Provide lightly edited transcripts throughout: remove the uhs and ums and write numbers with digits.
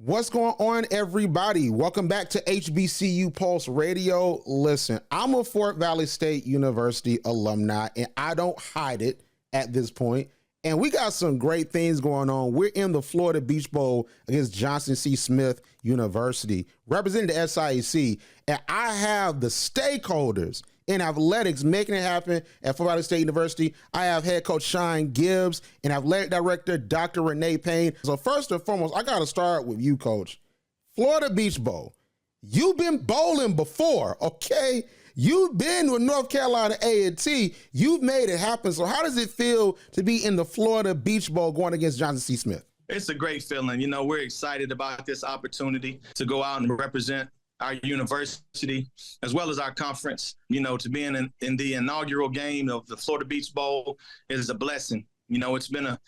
What's going on, everybody? Welcome back to HBCU Pulse Radio. Listen, I'm a Fort Valley State University alumni, and I don't hide it at this point. And we got some great things going on. We're in the Florida Beach Bowl against Johnson C. Smith University, representing the SIAC. And I have the stakeholders in athletics making it happen at Fort Valley State University. I have head coach Shawn Gibbs and athletic director Dr. Renee Payne. So first and foremost, I got to start with you, Coach. Florida Beach Bowl. You've been bowling before, okay? You've been with North Carolina A&T. You've made it happen. So how does it feel to be in the Florida Beach Bowl going against Johnson C. Smith? It's a great feeling. You know, we're excited about this opportunity to go out and represent our university, as well as our conference. You know, to be in the inaugural game of the Florida Beach Bowl is a blessing. You know, it's been a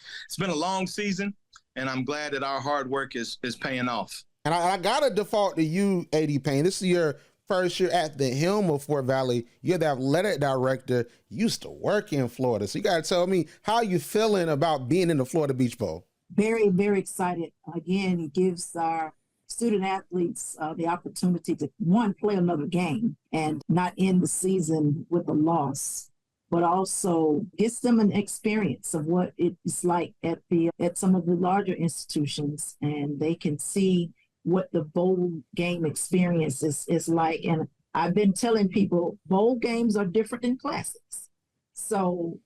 long season, and I'm glad that our hard work is paying off. And I got to default to you, AD Payne. This is your first year at the helm of Fort Valley. You're the athletic director. You used to work in Florida. So you got to tell me how you feeling about being in the Florida Beach Bowl. Very, very excited. Again, it gives our student athletes the opportunity to, one, play another game and not end the season with a loss, but also gives them an experience of what it's like at some of the larger institutions, and they can see what the bowl game experience is like. And I've been telling people bowl games are different than classics. So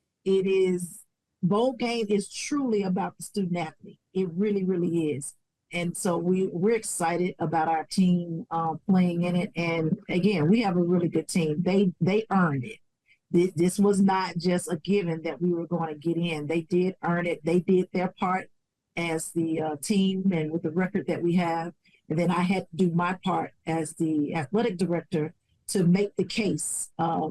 bowl game is truly about the student athlete. It really, really is. And so we're excited about our team playing in it. And again, we have a really good team. They earned it. This was not just a given that we were going to get in. They did earn it. They did their part as the team and with the record that we have. And then I had to do my part as the athletic director to make the case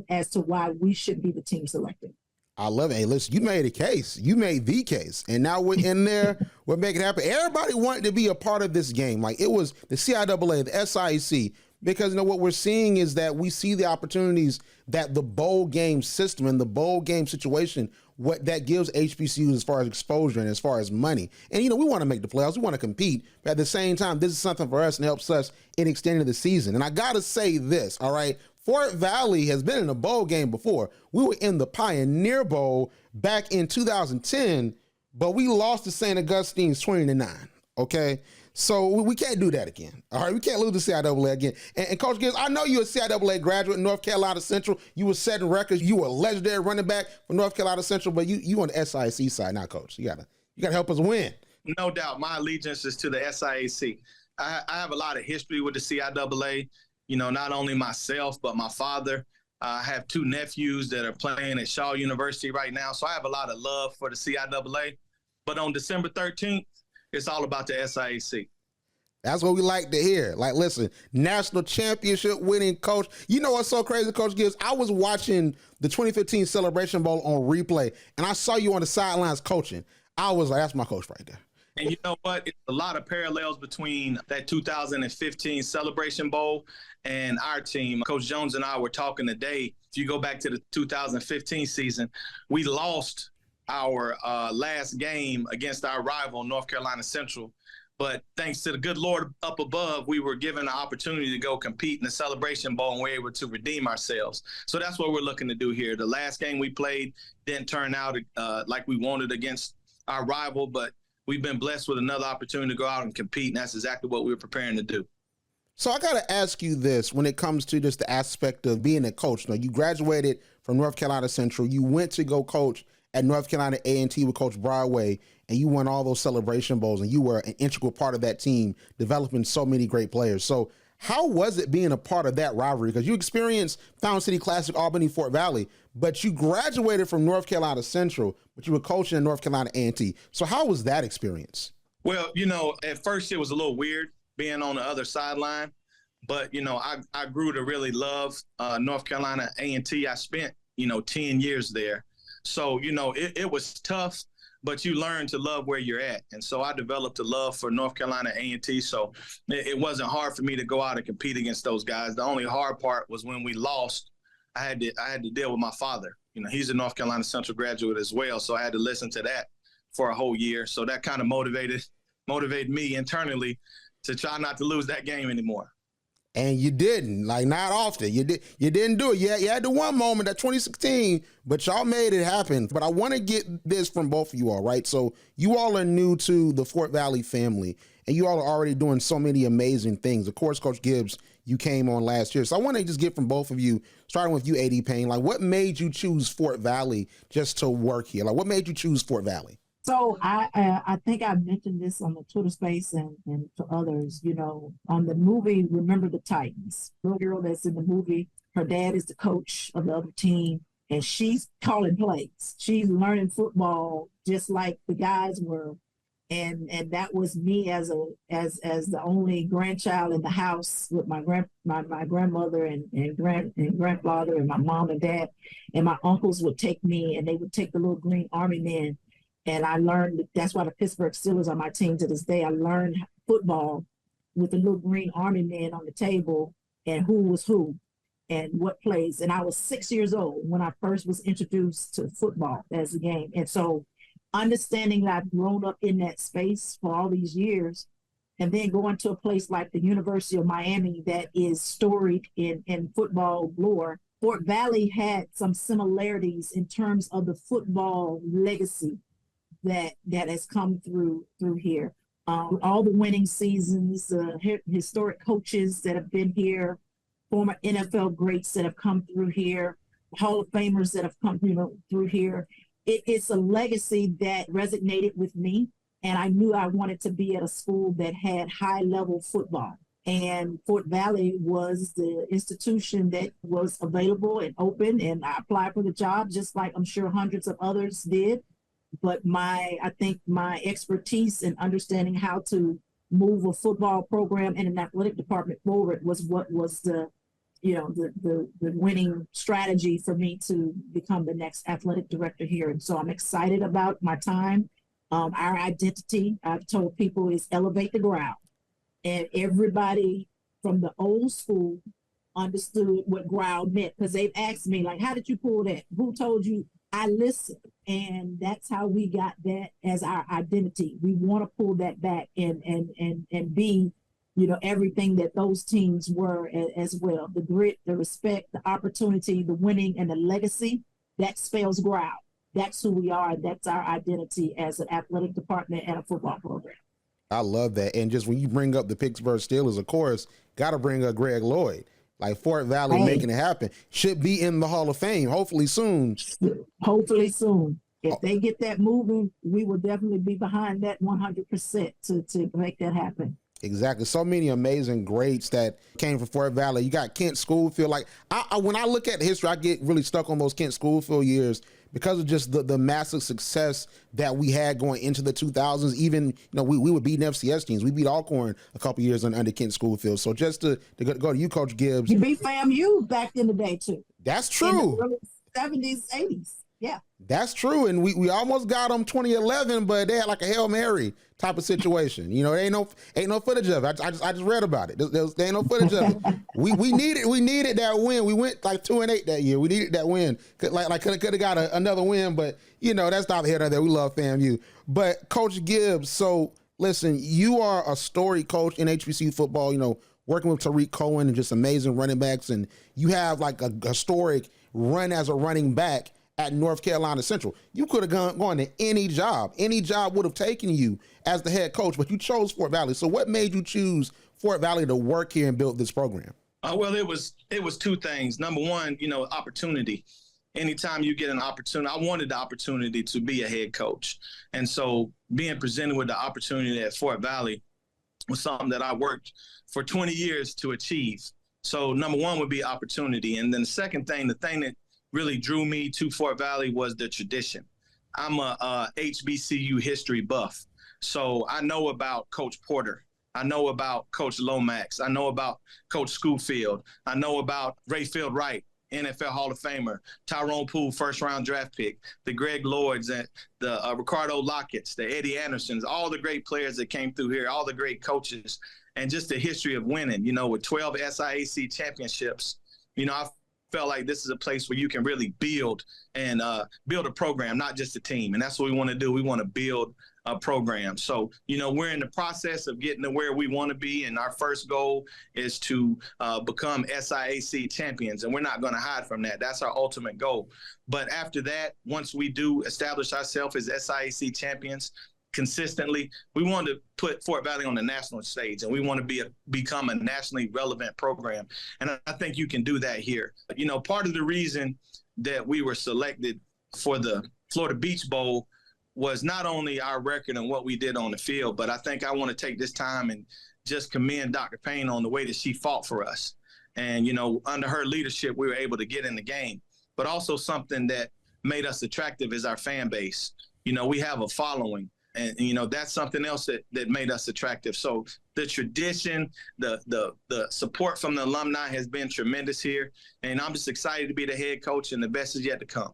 as to why we should be the team selected. I love it. Hey, listen, you made a case. You made the case. And now we're in there. We're making it happen. Everybody wanted to be a part of this game. Like, it was the CIAA, the SIAC, because, you know, what we're seeing is that we see the opportunities that the bowl game system and the bowl game situation, what that gives HBCUs as far as exposure and as far as money. And, you know, we want to make the playoffs. We want to compete. But at the same time, this is something for us and helps us in extending the season. And I got to say this, all right? Fort Valley has been in a bowl game before. We were in the Pioneer Bowl back in 2010, but we lost to St. Augustine's 20-9, okay? So we can't do that again, all right? We can't lose to CIAA again. And Coach Gibbs, I know you're a CIAA graduate in North Carolina Central. You were setting records. You were a legendary running back for North Carolina Central, but you on the SIAC side now, Coach. You gotta help us win. No doubt. My allegiance is to the SIAC. I have a lot of history with the CIAA. You know, not only myself, but my father. I have two nephews that are playing at Shaw University right now. So I have a lot of love for the CIAA. But on December 13th, it's all about the SIAC. That's what we like to hear. Like, listen, national championship winning coach. You know what's so crazy, Coach Gibbs? I was watching the 2015 Celebration Bowl on replay, and I saw you on the sidelines coaching. I was like, that's my coach right there. And you know what? It's a lot of parallels between that 2015 Celebration Bowl and our team. Coach Jones and I were talking today. If you go back to the 2015 season, we lost our last game against our rival, North Carolina Central. But thanks to the good Lord up above, we were given the opportunity to go compete in the Celebration Bowl, and we're able to redeem ourselves. So that's what we're looking to do here. The last game we played didn't turn out like we wanted against our rival, but we've been blessed with another opportunity to go out and compete, and that's exactly what we're preparing to do. So I got to ask you this when it comes to just the aspect of being a coach. Now, you graduated from North Carolina Central. You went to go coach at North Carolina A&T with Coach Broadway, and you won all those Celebration Bowls, and you were an integral part of that team, developing so many great players. So how was it being a part of that rivalry? Because you experienced Fountain City Classic, Albany, Fort Valley, but you graduated from North Carolina Central, but you were coaching in North Carolina A&T. So how was that experience? Well, you know, at first it was a little weird being on the other sideline, but, you know, I grew to really love North Carolina A&T. I spent, 10 years there. So, it was tough, but you learn to love where you're at. And so I developed a love for North Carolina A&T. So it wasn't hard for me to go out and compete against those guys. The only hard part was when we lost, I had to deal with my father. He's a North Carolina Central graduate as well. So I had to listen to that for a whole year. So that kind of motivated me internally to try not to lose that game anymore. And you didn't, like not often. You didn't do it. You had the one moment, that 2016, but y'all made it happen. But I want to get this from both of you all, right? So you all are new to the Fort Valley family, and you all are already doing so many amazing things. Of course, Coach Gibbs, you came on last year. So I want to just get from both of you, starting with you, AD Payne, like what made you choose Fort Valley just to work here? Like what made you choose Fort Valley? So I think I mentioned this on the Twitter space and to others, you know, on the movie, Remember the Titans, little girl that's in the movie, her dad is the coach of the other team and she's calling plays. She's learning football just like the guys were. And that was me as the only grandchild in the house with my grandmother and grandfather and my mom and dad. And my uncles would take me and they would take the little green army men. And I learned, that's why the Pittsburgh Steelers are my team to this day. I learned football with the little green army men on the table and who was who and what plays. And I was 6 years old when I first was introduced to football as a game. And so understanding that I've grown up in that space for all these years and then going to a place like the University of Miami that is storied in football lore, Fort Valley had some similarities in terms of the football legacy that has come through here. All the winning seasons, historic coaches that have been here, former NFL greats that have come through here, Hall of Famers that have come through here. It's a legacy that resonated with me, and I knew I wanted to be at a school that had high-level football. And Fort Valley was the institution that was available and open, and I applied for the job just like I'm sure hundreds of others did. But I think my expertise in understanding how to move a football program and an athletic department forward was what was the winning strategy for me to become the next athletic director here. And so I'm excited about my time. Our identity, I've told people, is elevate the ground. And everybody from the old school understood what ground meant because they've asked me, like, how did you pull that? Who told you? I listened, and that's how we got that as our identity. We want to pull that back and be, everything that those teams were as well. The grit, the respect, the opportunity, the winning, and the legacy, that spells ground. That's who we are. That's our identity as an athletic department and a football program. I love that. And just when you bring up the Pittsburgh Steelers, of course, got to bring up Greg Lloyd. Like Fort Valley making it happen. Should be in the Hall of Fame, hopefully soon. Hopefully soon. If they get that moving, we will definitely be behind that 100% to make that happen. Exactly. So many amazing greats that came from Fort Valley. You got Kent Schoolfield. Like when I look at history, I get really stuck on those Kent Schoolfield years because of just the massive success that we had going into the 2000s. Even, we were beating FCS teams. We beat Alcorn a couple years under Kent Schoolfield. So just to go to you, Coach Gibbs. You beat FAMU back in the day, too. That's true. In the early 70s, 80s. Yeah. That's true. And we almost got them 2011, but they had like a Hail Mary type of situation. There ain't no footage of it. I just read about it. There ain't no footage of it. We needed that win. We went like 2-8 that year. We needed that win. Could have got another win, but that's not here or there. We love FAMU. But Coach Gibbs, so listen, you are a storied coach in HBCU football, working with Tariq Cohen and just amazing running backs. And you have like a historic run as a running back at North Carolina Central. You could have gone to any job. Any job would have taken you as the head coach, but you chose Fort Valley. So what made you choose Fort Valley to work here and build this program? Well, it was two things. Number one, opportunity. Anytime you get an opportunity, I wanted the opportunity to be a head coach. And so being presented with the opportunity at Fort Valley was something that I worked for 20 years to achieve. So number one would be opportunity. And then the second thing, the thing that really drew me to Fort Valley was the tradition. I'm a HBCU history buff. So I know about Coach Porter. I know about Coach Lomax. I know about Coach Schofield. I know about Rayfield Wright, NFL Hall of Famer, Tyrone Poole, first-round draft pick, the Greg Lloyds, and the Ricardo Lockett's, the Eddie Andersons, all the great players that came through here, all the great coaches, and just the history of winning, with 12 SIAC championships. I felt like this is a place where you can really build a program, not just a team. And that's what we want to do. We want to build program. So, we're in the process of getting to where we want to be. And our first goal is to become SIAC champions. And we're not going to hide from that. That's our ultimate goal. But after that, once we do establish ourselves as SIAC champions consistently, we want to put Fort Valley on the national stage, and we want to become a nationally relevant program. And I think you can do that here. Part of the reason that we were selected for the Florida Beach Bowl was not only our record and what we did on the field, but I think I want to take this time and just commend Dr. Payne on the way that she fought for us. And, under her leadership, we were able to get in the game. But also something that made us attractive is our fan base. We have a following. And that's something else that made us attractive. So the tradition, the support from the alumni has been tremendous here. And I'm just excited to be the head coach, and the best is yet to come.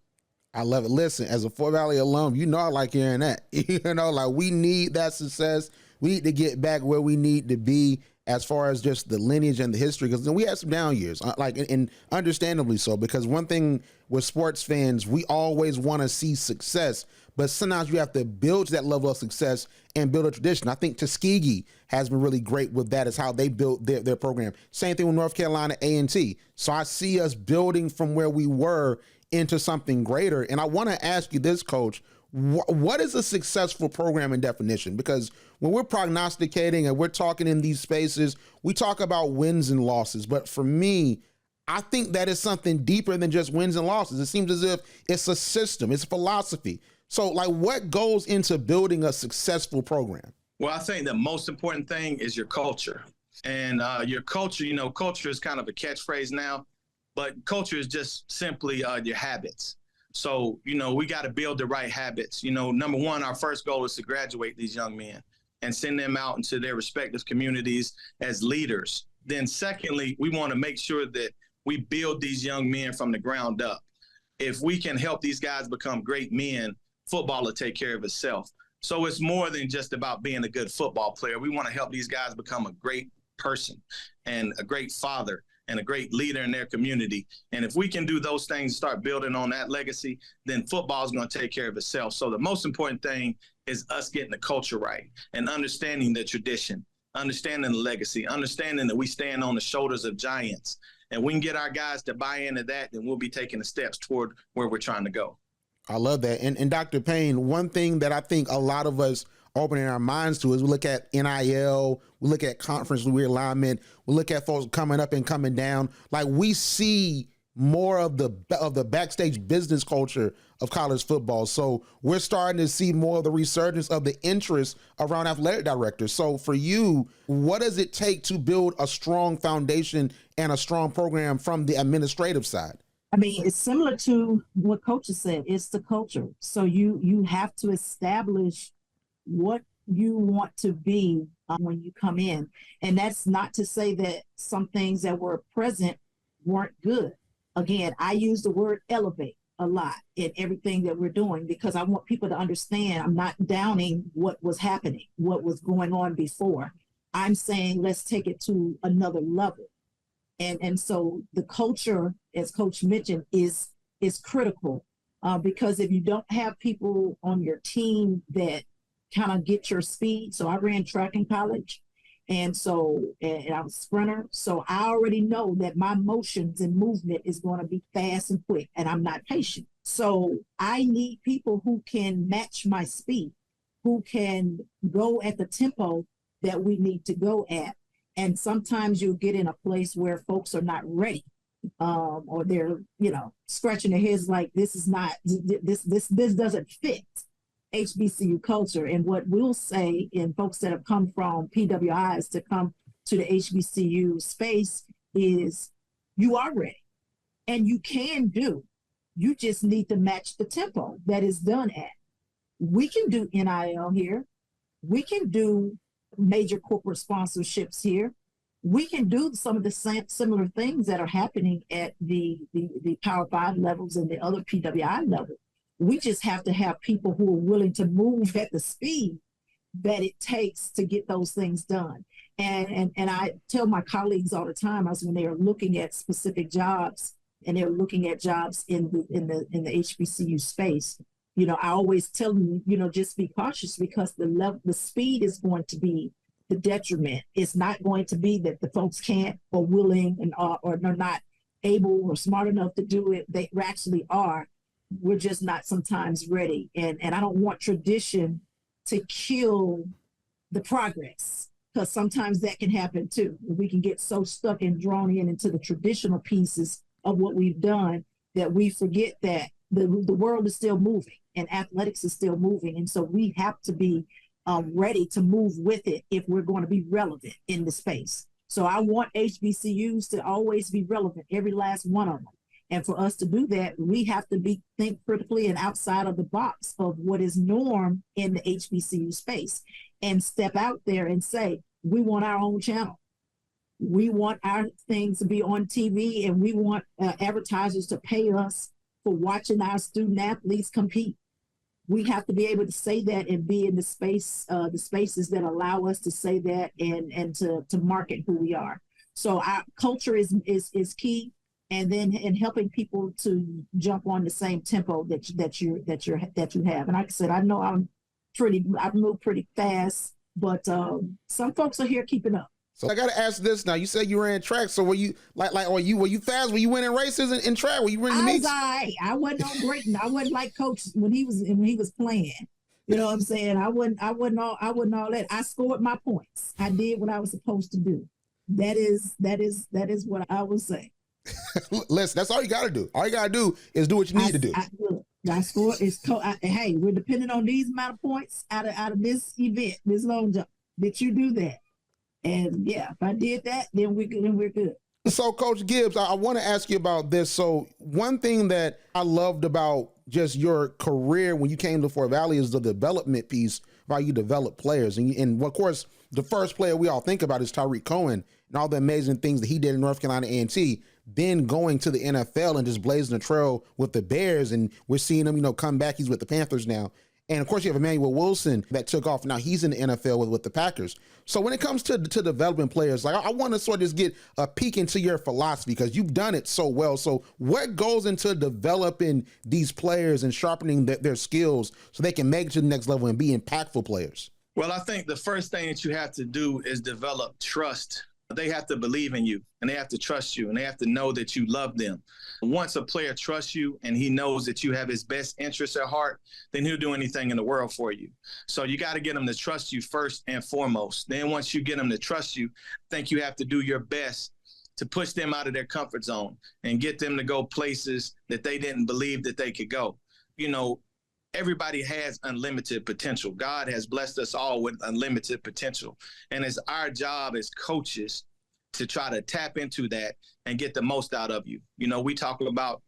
I love it. Listen, as a Fort Valley alum, I like hearing that. We need that success. We need to get back where we need to be as far as just the lineage and the history, because we had some down years, and understandably so, because one thing with sports fans, we always want to see success, but sometimes you have to build that level of success and build a tradition. I think Tuskegee has been really great with that, is how they built their program. Same thing with North Carolina A&T. So I see us building from where we were into something greater. And I want to ask you this, Coach, what is a successful program in definition? Because when we're prognosticating and we're talking in these spaces, we talk about wins and losses. But for me, I think that is something deeper than just wins and losses. It seems as if it's a system, it's a philosophy. So what goes into building a successful program? Well, I think the most important thing is your culture. And your culture, culture is kind of a catchphrase now, but culture is just simply your habits. So, we got to build the right habits. Number one, our first goal is to graduate these young men and send them out into their respective communities as leaders. Then secondly, we want to make sure that we build these young men from the ground up. If we can help these guys become great men, football will take care of itself. So it's more than just about being a good football player. We want to help these guys become a great person and a great father and a great leader in their community. And if we can do those things, start building on that legacy, then football is going to take care of itself. So the most important thing is us getting the culture right and understanding the tradition, understanding the legacy, understanding that we stand on the shoulders of giants. And we can get our guys to buy into that, then we'll be taking the steps toward where we're trying to go. I love that. And Dr. Payne, one thing that I think a lot of us opening our minds to is we look at NIL, we look at conference realignment, we look at folks coming up and coming down. We see more of the backstage business culture of college football. So we're starting to see more of the resurgence of the interest around athletic directors. So for you, what does it take to build a strong foundation and a strong program from the administrative side? I mean, it's similar to what Coach has said. It's the culture. So you have to establish what you want to be when you come in. And that's not to say that some things that were present weren't good. Again, I use the word elevate a lot in everything that we're doing, because I want people to understand I'm not downing what was happening, what was going on before. I'm saying let's take it to another level. And so the culture, as Coach mentioned, is critical, because if you don't have people on your team that kind of get your speed. So I ran track in college, and I was a sprinter. So I already know that my motions and movement is going to be fast and quick, and I'm not patient. So I need people who can match my speed, who can go at the tempo that we need to go at. And sometimes you'll get in a place where folks are not ready, or they're, scratching their heads like this doesn't fit HBCU culture. And what we'll say in folks that have come from PWIs to come to the HBCU space is you are ready and you can do. You just need to match the tempo that is done at. We can do NIL here. We can do major corporate sponsorships here. We can do some of the similar things that are happening at the Power 5 levels and the other PWI level. We just have to have people who are willing to move at the speed that it takes to get those things done. And I tell my colleagues all the time, as when they are looking at specific jobs and they're looking at jobs in the HBCU space, I always tell them, just be cautious because the speed is going to be the detriment. It's not going to be that the folks can't or willing and or they're not able or smart enough to do it. They actually are. We're just not sometimes ready. And I don't want tradition to kill the progress, because sometimes that can happen too. We can get so stuck and drawn into the traditional pieces of what we've done that we forget that the world is still moving and athletics is still moving. And so we have to be ready to move with it if we're going to be relevant in the space. So I want HBCUs to always be relevant, every last one of them. And for us to do that, we have to think critically and outside of the box of what is norm in the HBCU space and step out there and say, we want our own channel. We want our things to be on TV, and we want advertisers to pay us for watching our student athletes compete. We have to be able to say that and be in the spaces that allow us to say that and to market who we are. So our culture is key, and then in helping people to jump on the same tempo that you have. And like I said, I know I move pretty fast, but some folks are here keeping up. So I got to ask this now. You said you ran track. So were you were you fast? Were you winning races in track? Were you winning meets? I wasn't on great. I wasn't like Coach when he was playing. You know what I'm saying? I wasn't all that. I scored my points. I did what I was supposed to do. That is what I would say. Listen, that's all you got to do. All you got to do is do what you need to do. I score is hey, we're depending on these amount of points out of this event, this long jump. Did you do that? And yeah, if I did that, then we're good. So, Coach Gibbs, I want to ask you about this. So, one thing that I loved about just your career when you came to Fort Valley is the development piece, of how you develop players. And of course, the first player we all think about is Tyreek Cohen and all the amazing things that he did in North Carolina A&T. Then going to the NFL and just blazing a trail with the Bears, and we're seeing him, come back. He's with the Panthers now. And of course, you have Emmanuel Wilson that took off. Now he's in the NFL with the Packers. So when it comes to developing players, like I want to sort of just get a peek into your philosophy because you've done it so well. So what goes into developing these players and sharpening their skills so they can make it to the next level and be impactful players? Well, I think the first thing that you have to do is develop trust. They have to believe in you, and they have to trust you, and they have to know that you love them. Once a player trusts you and he knows that you have his best interests at heart, then he'll do anything in the world for you. So you got to get them to trust you first and foremost. Then once you get them to trust you, I think you have to do your best to push them out of their comfort zone and get them to go places that they didn't believe that they could go. Everybody has unlimited potential. God has blessed us all with unlimited potential. And it's our job as coaches to try to tap into that and get the most out of you. We talk about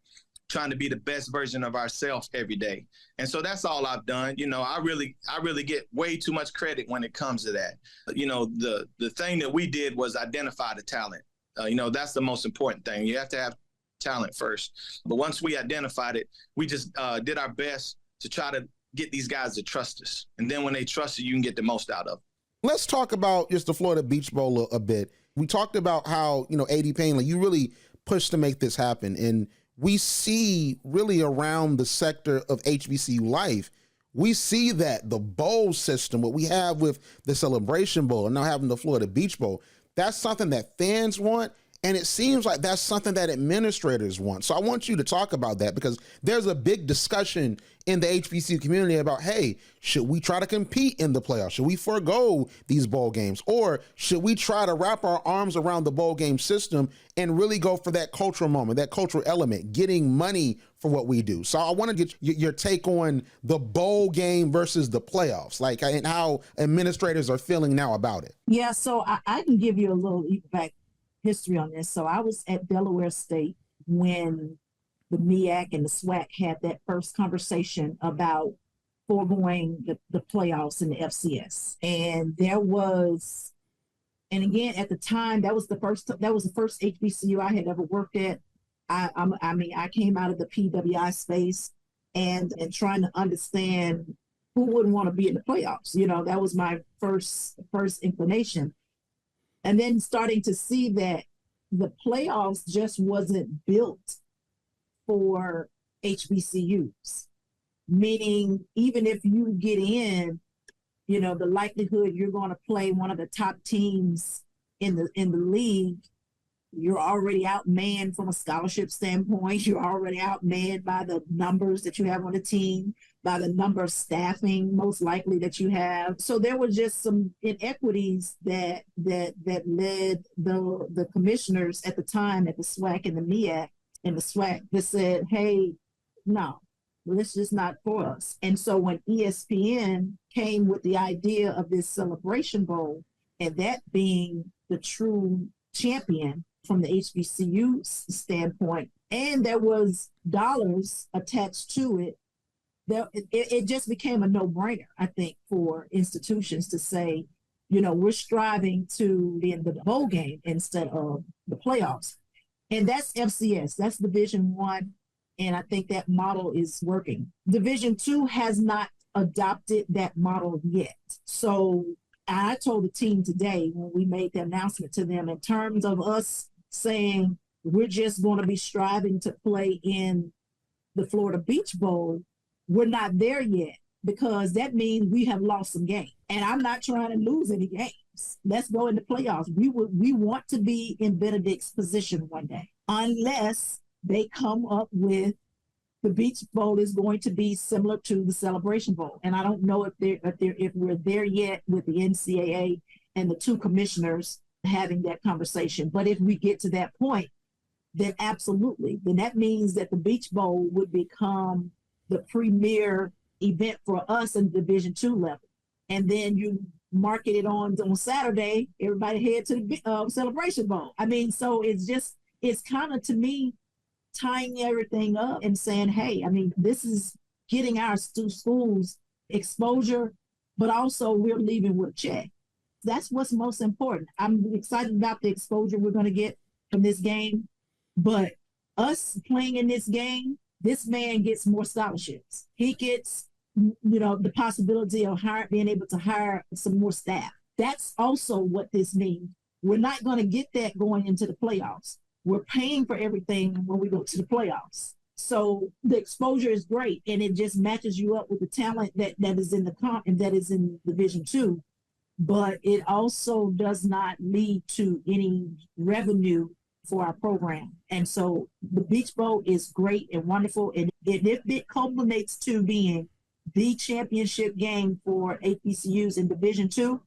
trying to be the best version of ourselves every day. And so that's all I've done. I really get way too much credit when it comes to that. The thing that we did was identify the talent. That's the most important thing. You have to have talent first. But once we identified it, we just did our best to try to get these guys to trust us. And then when they trust you, you can get the most out of them. Let's talk about just the Florida Beach Bowl a bit. We talked about how, AD Payne, you really pushed to make this happen. And we see really around the sector of HBCU life, we see that the bowl system, what we have with the Celebration Bowl and now having the Florida Beach Bowl, that's something that fans want. And it seems like that's something that administrators want. So I want you to talk about that because there's a big discussion in the HBCU community about, hey, should we try to compete in the playoffs? Should we forego these bowl games? Or should we try to wrap our arms around the bowl game system and really go for that cultural moment, that cultural element, getting money for what we do? So I want to get your take on the bowl game versus the playoffs, and how administrators are feeling now about it. Yeah, so I can give you a little back history on this. So I was at Delaware State when the MEAC and the SWAC had that first conversation about foregoing the playoffs in the FCS. And again, at the time, that was the first HBCU I had ever worked at. I came out of the PWI space and trying to understand who wouldn't want to be in the playoffs. That was my first inclination. And then starting to see that the playoffs just wasn't built for HBCUs. meaning even if you get in, the likelihood you're going to play one of the top teams in the league, you're already outmanned from a scholarship standpoint. You're already outmanned by the numbers that you have on the team, by the number of staffing most likely that you have. So there were just some inequities that led the commissioners at the time at the SWAC and the MEAC and the SWAC that said, hey, no, this is not for us. And so when ESPN came with the idea of this Celebration Bowl, and that being the true champion from the HBCU standpoint, and there was dollars attached to it, it just became a no-brainer, I think, for institutions to say, we're striving to be in the bowl game instead of the playoffs. And that's FCS, that's Division I, and I think that model is working. Division II has not adopted that model yet. So I told the team today when we made the announcement to them in terms of us saying we're just going to be striving to play in the Florida Beach Bowl, we're not there yet because that means we have lost some games. And I'm not trying to lose any games. Let's go into playoffs. We want to be in Benedict's position one day, unless they come up with the Beach Bowl is going to be similar to the Celebration Bowl. And I don't know if we're there yet with the NCAA and the two commissioners having that conversation. But if we get to that point, then absolutely. Then that means that the Beach Bowl would become the premier event for us in Division II level. And then you market it on Saturday, everybody head to the Celebration Bowl. I mean, so it's kind of, to me, tying everything up and saying, hey, I mean, this is getting our schools exposure, but also we're leaving with a check. That's what's most important. I'm excited about the exposure we're going to get from this game, but us playing in this game, this man gets more scholarships. He gets, the possibility of being able to hire some more staff. That's also what this means. We're not going to get that going into the playoffs. We're paying for everything when we go to the playoffs. So the exposure is great, and it just matches you up with the talent that is in the comp and that is in Division II. But it also does not lead to any revenue for our program. And so the Beach Bowl is great and wonderful. And if it culminates to being the championship game for HBCUs in Division II,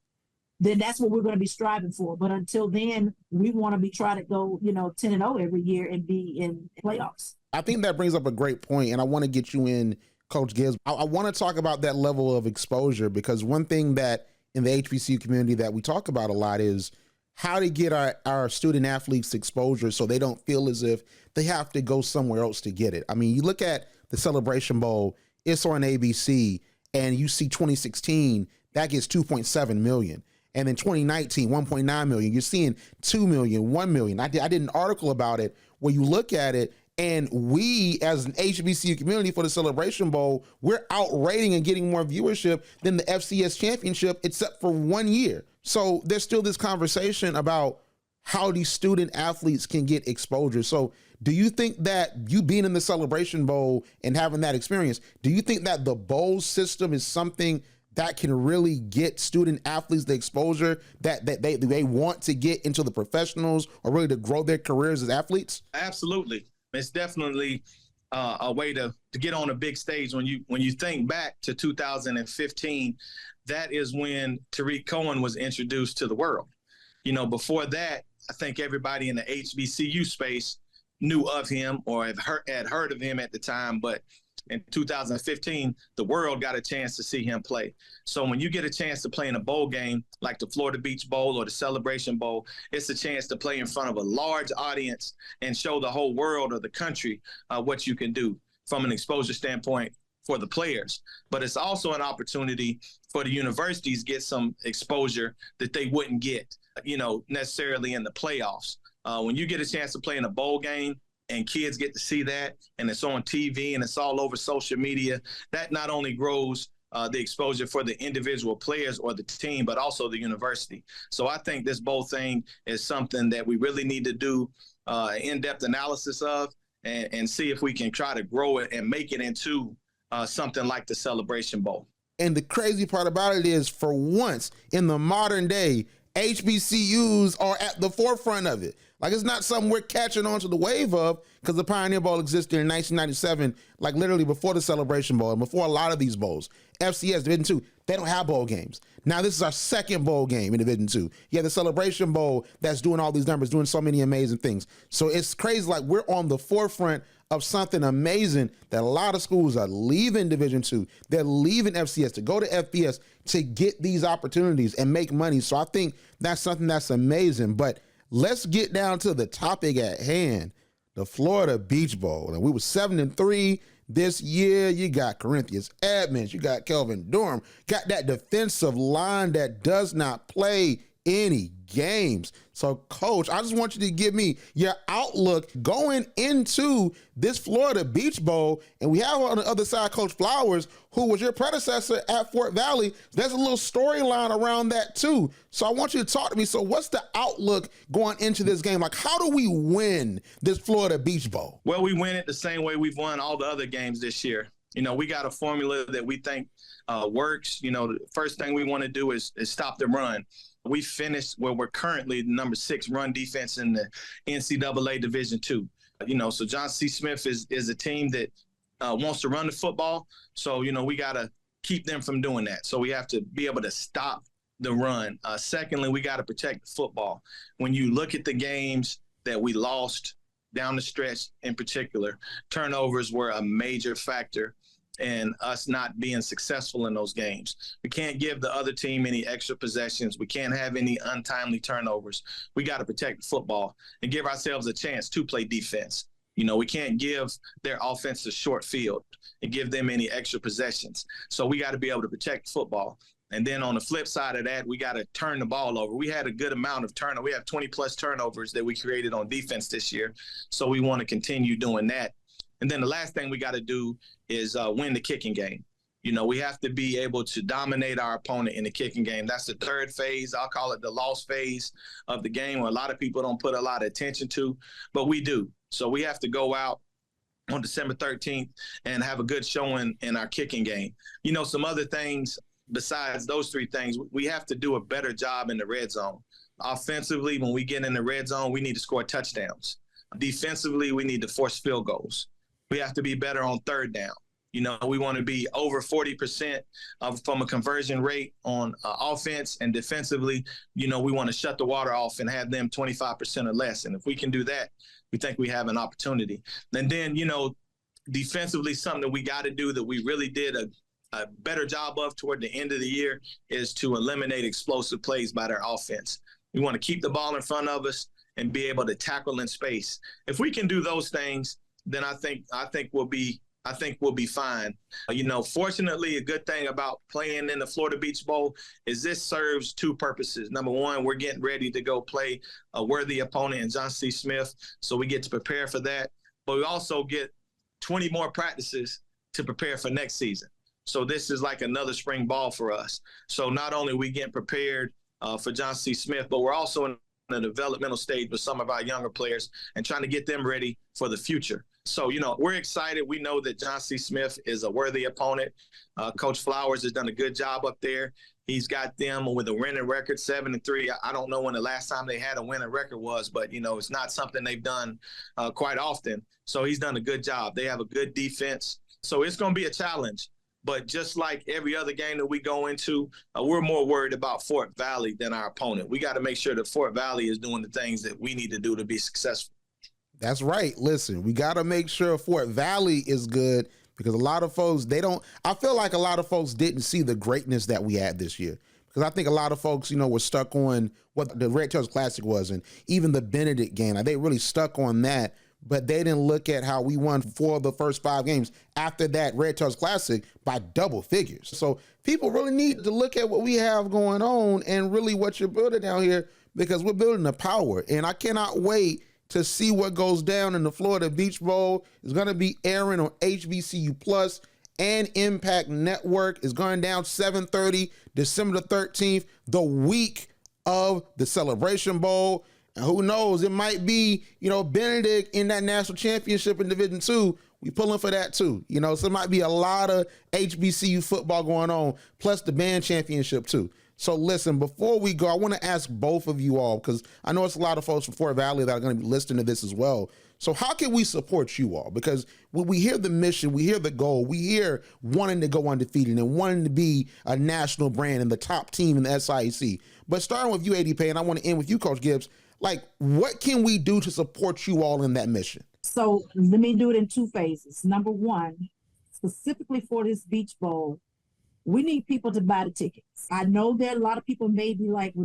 then that's what we're going to be striving for. But until then, we want to try to go, 10-0 every year and be in playoffs. I think that brings up a great point, and I want to get you in, Coach Gibbs. I want to talk about that level of exposure, because one thing that in the HBCU community that we talk about a lot is how to get our student athletes exposure so they don't feel as if they have to go somewhere else to get it. I mean, you look at the Celebration Bowl, it's on ABC, and you see 2016, that gets 2.7 million. And then 2019, 1.9 million. You're seeing 2 million, 1 million. I did an article about it where you look at it, and we as an HBCU community for the Celebration Bowl, we're outrating and getting more viewership than the FCS championship, except for 1 year. So there's still this conversation about how these student athletes can get exposure. So do you think that you being in the Celebration Bowl and having that experience, do you think that the bowl system is something that can really get student athletes the exposure that they want to get into the professionals or really to grow their careers as athletes? Absolutely. It's definitely a way to get on a big stage. When you think back to 2015, that is when Tariq Cohen was introduced to the world. Before that, I think everybody in the HBCU space knew of him or had heard of him at the time, but in 2015, the world got a chance to see him play. So when you get a chance to play in a bowl game like the Florida Beach Bowl or the Celebration Bowl, it's a chance to play in front of a large audience and show the whole world or the country what you can do from an exposure standpoint for the players. But it's also an opportunity for the universities to get some exposure that they wouldn't get, necessarily in the playoffs. When you get a chance to play in a bowl game, and kids get to see that, and it's on TV and it's all over social media, that not only grows the exposure for the individual players or the team, but also the university. So I think this bowl thing is something that we really need to do in-depth analysis of and see if we can try to grow it and make it into something like the Celebration Bowl. And the crazy part about it is, for once in the modern day, HBCUs are at the forefront of it. Like, it's not something we're catching on to the wave of, because the Pioneer Bowl existed in 1997, like literally before the Celebration Bowl and before a lot of these bowls. FCS Division II, they don't have bowl games. Now this is our second bowl game in Division II. You have the Celebration Bowl that's doing all these numbers, doing so many amazing things. So it's crazy. Like, we're on the forefront of something amazing that a lot of schools are leaving Division II. They're leaving FCS to go to FBS to get these opportunities and make money. So I think that's something that's amazing. But let's get down to the topic at hand, the Florida Beach Bowl. And we were 7-3 this year. You got Corinthians Edmonds, you got Kelvin Durham, got that defensive line that does not play any games. So, Coach, I just want you to give me your outlook going into this Florida Beach Bowl. And we have on the other side Coach Flowers, who was your predecessor at Fort Valley. There's a little storyline around that too. So I want you to talk to me. So what's the outlook going into this game? Like, how do we win this Florida Beach Bowl? Well, we win it the same way we've won all the other games this year. You know, we got a formula that we think works. You know, the first thing we want to do is stop the run. We finished where we're currently the number 6 run defense in the NCAA Division II. You know, so John C. Smith is a team that wants to run the football. So, you know, we got to keep them from doing that. So we have to be able to stop the run. Secondly, we got to protect the football. When you look at the games that we lost down the stretch in particular, turnovers were a major factor and us not being successful in those games. We can't give the other team any extra possessions. We can't have any untimely turnovers. We got to protect the football and give ourselves a chance to play defense. You know, we can't give their offense a short field and give them any extra possessions. So we got to be able to protect football. And then on the flip side of that, we got to turn the ball over. We had a good amount of turnover. We have 20-plus turnovers that we created on defense this year. So we want to continue doing that. And then the last thing we got to do is win the kicking game. You know, we have to be able to dominate our opponent in the kicking game. That's the third phase. I'll call it the loss phase of the game, where a lot of people don't put a lot of attention to, but we do. So we have to go out on December 13th and have a good showing in our kicking game. You know, some other things besides those 3 things, we have to do a better job in the red zone. Offensively, when we get in the red zone, we need to score touchdowns. Defensively, we need to force field goals. We have to be better on third down. You know, we want to be over 40% from a conversion rate on offense, and defensively, you know, we want to shut the water off and have them 25% or less. And if we can do that, we think we have an opportunity. And then, you know, defensively, something that we got to do that we really did a better job of toward the end of the year is to eliminate explosive plays by their offense. We want to keep the ball in front of us and be able to tackle in space. If we can do those things, then I think we'll be fine. You know, fortunately, a good thing about playing in the Florida Beach Bowl is this serves 2 purposes. Number one, we're getting ready to go play a worthy opponent in John C. Smith, so we get to prepare for that. But we also get 20 more practices to prepare for next season. So this is like another spring ball for us. So not only are we getting prepared for John C. Smith, but we're also in the developmental stage with some of our younger players and trying to get them ready for the future. So, you know, we're excited. We know that John C. Smith is a worthy opponent. Coach Flowers has done a good job up there. He's got them with a winning record, 7-3. I don't know when the last time they had a winning record was, but, you know, it's not something they've done quite often. So he's done a good job. They have a good defense. So it's going to be a challenge. But just like every other game that we go into, we're more worried about Fort Valley than our opponent. We got to make sure that Fort Valley is doing the things that we need to do to be successful. That's right. Listen, we got to make sure Fort Valley is good, because a lot of folks, I feel like a lot of folks didn't see the greatness that we had this year. Because I think a lot of folks, you know, were stuck on what the Red Tails Classic was, and even the Benedict game. They really stuck on that, but they didn't look at how we won 4 of the first 5 games after that Red Tails Classic by double figures. So people really need to look at what we have going on and really what you're building down here, because we're building a power. And I cannot wait to see what goes down in the Florida Beach Bowl. It's going to be airing on HBCU Plus and Impact Network. It's going down 7:30, December the 13th, the week of the Celebration Bowl. And who knows, it might be, you know, Benedict in that national championship in Division II. We pulling for that too. You know, so there might be a lot of HBCU football going on, plus the band championship too. So listen, before we go, I want to ask both of you all, because I know it's a lot of folks from Fort Valley that are going to be listening to this as well. So how can we support you all? Because when we hear the mission, we hear the goal, we hear wanting to go undefeated and wanting to be a national brand and the top team in the SIAC. But starting with you, AD Payne, I want to end with you, Coach Gibbs. Like, what can we do to support you all in that mission? So let me do it in two phases. Number one, specifically for this Beach Bowl, we need people to buy the tickets. I know that a lot of people may be like,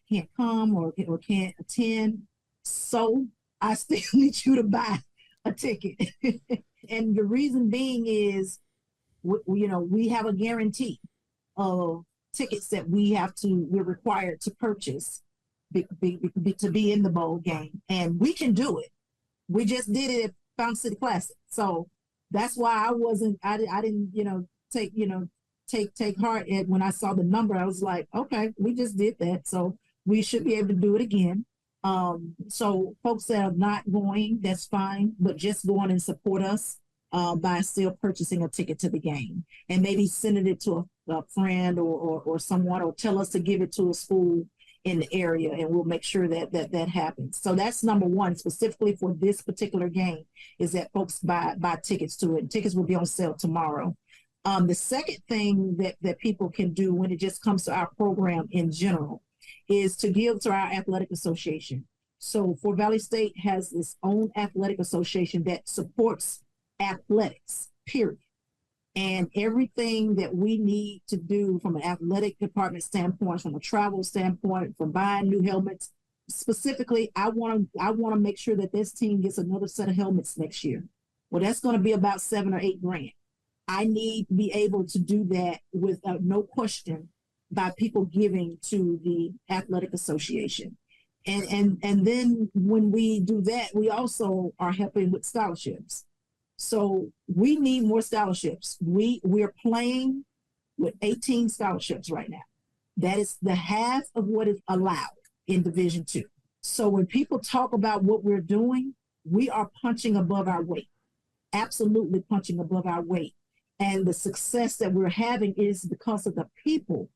can't come or can't attend. So I still need you to buy a ticket. And the reason being is, we have a guarantee of tickets that we're required to purchase to be in the bowl game. And we can do it. We just did it at Fountain City Classic. So that's why I didn't, take heart at when I saw the number. I was like, okay, we just did that. So we should be able to do it again. So folks that are not going, that's fine, but just go on and support us by still purchasing a ticket to the game and maybe sending it to a friend or someone, or tell us to give it to a school in the area, and we'll make sure that happens. So that's number one, specifically for this particular game, is that folks buy tickets to it. Tickets will be on sale tomorrow. The second thing that people can do when it just comes to our program in general is to give to our athletic association. So Fort Valley State has its own athletic association that supports athletics, period. And everything that we need to do from an athletic department standpoint, from a travel standpoint, from buying new helmets, specifically, I want to make sure that this team gets another set of helmets next year. Well, that's going to be about $7 or $8 grand. I need to be able to do that with no question by people giving to the athletic association. And then when we do that, we also are helping with scholarships. So we need more scholarships. We're playing with 18 scholarships right now. That is the half of what is allowed in Division II. So when people talk about what we're doing, we are punching above our weight, absolutely punching above our weight. And the success that we're having is because of the people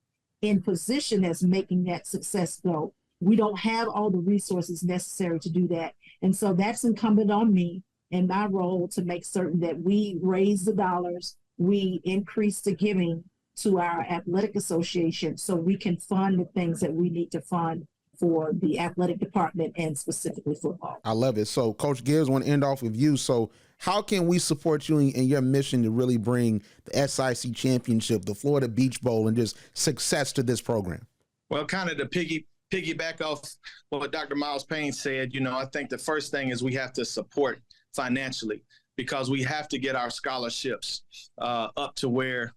in position that's making that success go. We don't have all the resources necessary to do that. And so that's incumbent on me and my role to make certain that we raise the dollars, we increase the giving to our athletic association so we can fund the things that we need to fund for the athletic department and specifically football. I love it. So Coach Gibbs, I want to end off with you. So how can we support you in your mission to really bring the SIC championship, the Florida Beach Bowl, and just success to this program? Well, kind of to piggyback off what Dr. Miles Payne said, I think the first thing is we have to support financially, because we have to get our scholarships up to where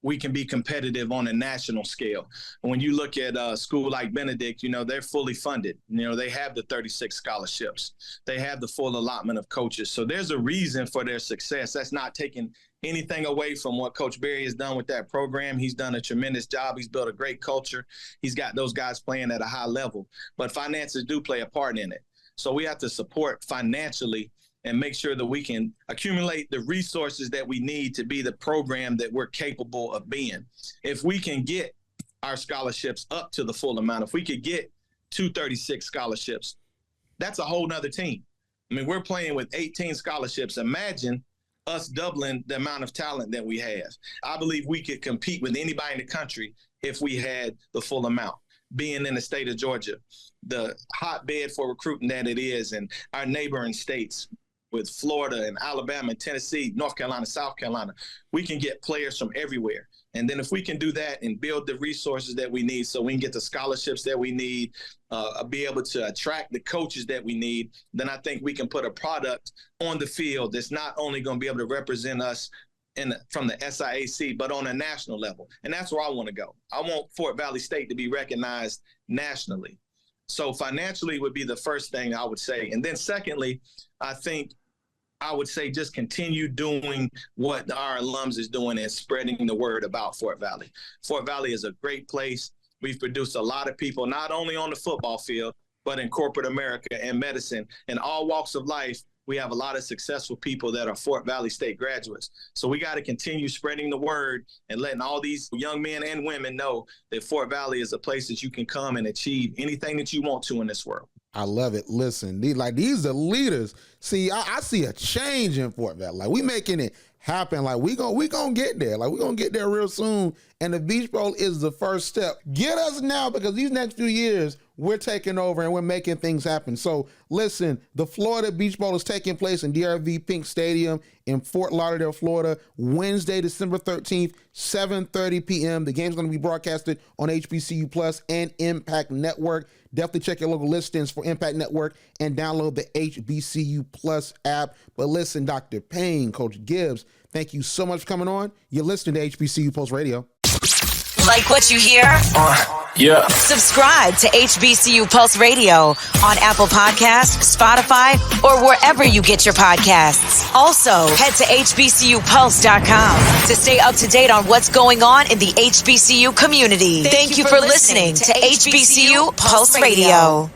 we can be competitive on a national scale. When you look at a school like Benedict, they're fully funded. They have the 36 scholarships. They have the full allotment of coaches. So there's a reason for their success. That's not taking anything away from what Coach Berry has done with that program. He's done a tremendous job. He's built a great culture. He's got those guys playing at a high level. But finances do play a part in it. So we have to support financially and make sure that we can accumulate the resources that we need to be the program that we're capable of being. If we can get our scholarships up to the full amount, if we could get 236 scholarships, that's a whole nother team. I mean, we're playing with 18 scholarships. Imagine us doubling the amount of talent that we have. I believe we could compete with anybody in the country if we had the full amount. Being in the state of Georgia, the hotbed for recruiting that it is, and our neighboring states with Florida and Alabama and Tennessee, North Carolina, South Carolina, we can get players from everywhere. And then if we can do that and build the resources that we need so we can get the scholarships that we need, be able to attract the coaches that we need, then I think we can put a product on the field that's not only going to be able to represent us from the SIAC, but on a national level. And that's where I want to go. I want Fort Valley State to be recognized nationally. So financially would be the first thing I would say. And then secondly, I would say just continue doing what our alums is doing and spreading the word about Fort Valley. Fort Valley is a great place. We've produced a lot of people, not only on the football field, but in corporate America and medicine and all walks of life. we have a lot of successful people that are Fort Valley State graduates. So we got to continue spreading the word and letting all these young men and women know that Fort Valley is a place that you can come and achieve anything that you want to in this world. I love it. Listen, these are leaders. See, I see a change in Fort Valley. Like, we making it happen. Like, we gonna get there. Like, we gonna get there real soon. And the Beach Bowl is the first step. Get us now, because these next few years, we're taking over and we're making things happen. So listen, the Florida Beach Bowl is taking place in DRV Pink Stadium in Fort Lauderdale, Florida, Wednesday, December 13th, 7:30 p.m. The game's going to be broadcasted on HBCU Plus and Impact Network. Definitely check your local listings for Impact Network and download the HBCU Plus app. But listen, Dr. Payne, Coach Gibbs, thank you so much for coming on. You're listening to HBCU Pulse Radio. Like what you hear? Yeah. Subscribe to HBCU Pulse Radio on Apple Podcasts, Spotify, or wherever you get your podcasts. Also, head to HBCUPulse.com to stay up to date on what's going on in the HBCU community. Thank you for listening to HBCU Pulse Radio.